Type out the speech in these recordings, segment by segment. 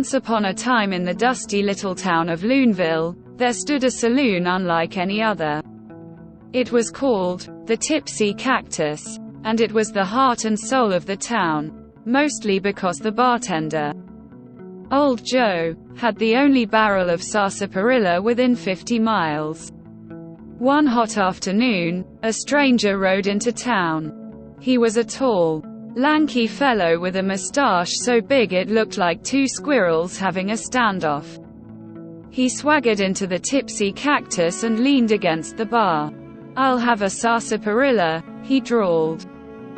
Once upon a time in the dusty little town of Loonville, there stood a saloon unlike any other. It was called the Tipsy Cactus, and it was the heart and soul of the town, mostly because the bartender, Old Joe, had the only barrel of sarsaparilla within 50 miles. One hot afternoon, a stranger rode into town. He was a tall, lanky fellow with a mustache so big it looked like two squirrels having a standoff. He swaggered into the Tipsy Cactus and leaned against the bar. "I'll have a sarsaparilla," he drawled.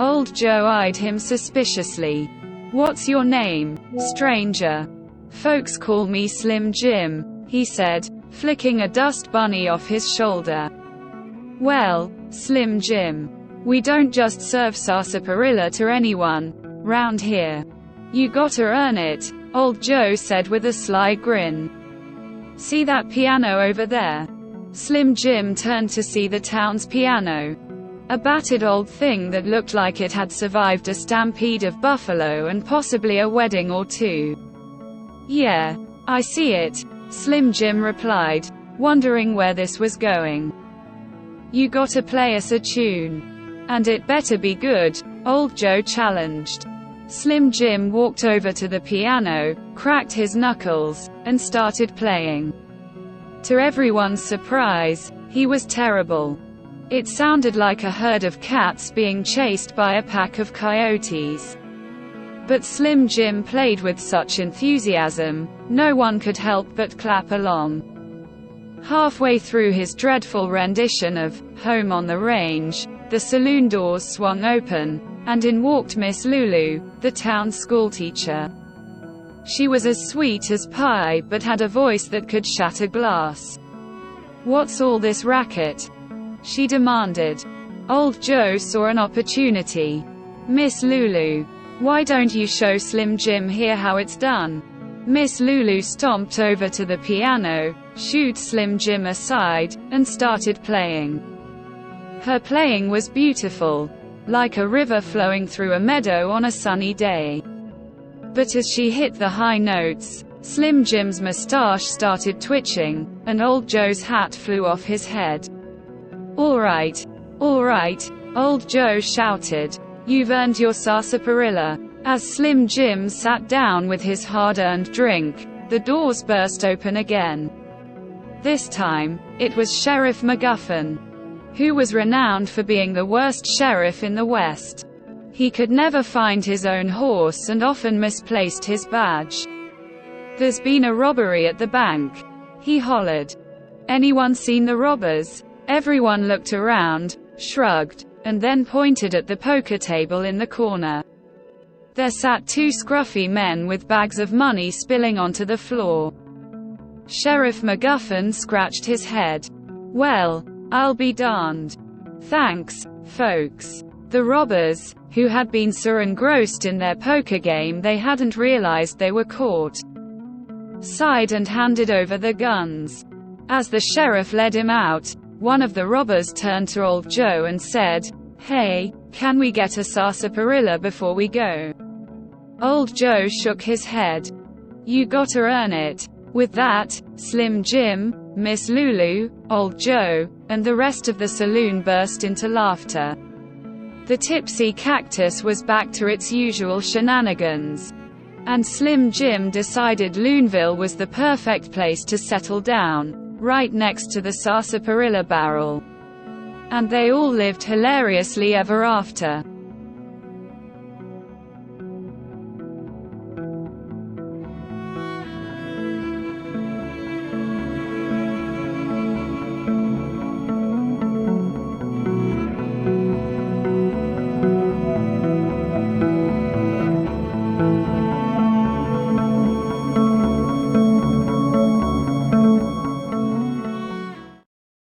Old Joe eyed him suspiciously. "What's your name, stranger?" "Folks call me Slim Jim," he said, flicking a dust bunny off his shoulder. "Well, Slim Jim, we don't just serve sarsaparilla to anyone round here. You gotta earn it," Old Joe said with a sly grin. "See that piano over there?" Slim Jim turned to see the town's piano. A battered old thing that looked like it had survived a stampede of buffalo and possibly a wedding or two. "Yeah, I see it," Slim Jim replied, wondering where this was going. "You gotta play us a tune. And it better be good," Old Joe challenged. Slim Jim walked over to the piano, cracked his knuckles, and started playing. To everyone's surprise, he was terrible. It sounded like a herd of cats being chased by a pack of coyotes. But Slim Jim played with such enthusiasm, no one could help but clap along. Halfway through his dreadful rendition of "Home on the Range," the saloon doors swung open, and in walked Miss Lulu, the town schoolteacher. She was as sweet as pie but had a voice that could shatter glass. "What's all this racket?" she demanded. Old Joe saw an opportunity. "Miss Lulu, why don't you show Slim Jim here how it's done?" Miss Lulu stomped over to the piano, shooed Slim Jim aside, and started playing. Her playing was beautiful, like a river flowing through a meadow on a sunny day. But as she hit the high notes, Slim Jim's mustache started twitching, and Old Joe's hat flew off his head. All right, Old Joe shouted. "You've earned your sarsaparilla." As Slim Jim sat down with his hard-earned drink, the doors burst open again. This time, it was Sheriff McGuffin, who was renowned for being the worst sheriff in the West. He could never find his own horse and often misplaced his badge. "There's been a robbery at the bank," he hollered. "Anyone seen the robbers?" Everyone looked around, shrugged, and then pointed at the poker table in the corner. There sat two scruffy men with bags of money spilling onto the floor. Sheriff McGuffin scratched his head. "Well, I'll be darned. Thanks, folks." The robbers, who had been so engrossed in their poker game they hadn't realized they were caught, sighed and handed over the guns. As the sheriff led him out, one of the robbers turned to Old Joe and said, "Hey, can we get a sarsaparilla before we go?" Old Joe shook his head. "You gotta earn it." With that, Slim Jim, Miss Lulu, Old Joe, and the rest of the saloon burst into laughter. The Tipsy Cactus was back to its usual shenanigans. And Slim Jim decided Loonville was the perfect place to settle down, right next to the sarsaparilla barrel. And they all lived hilariously ever after.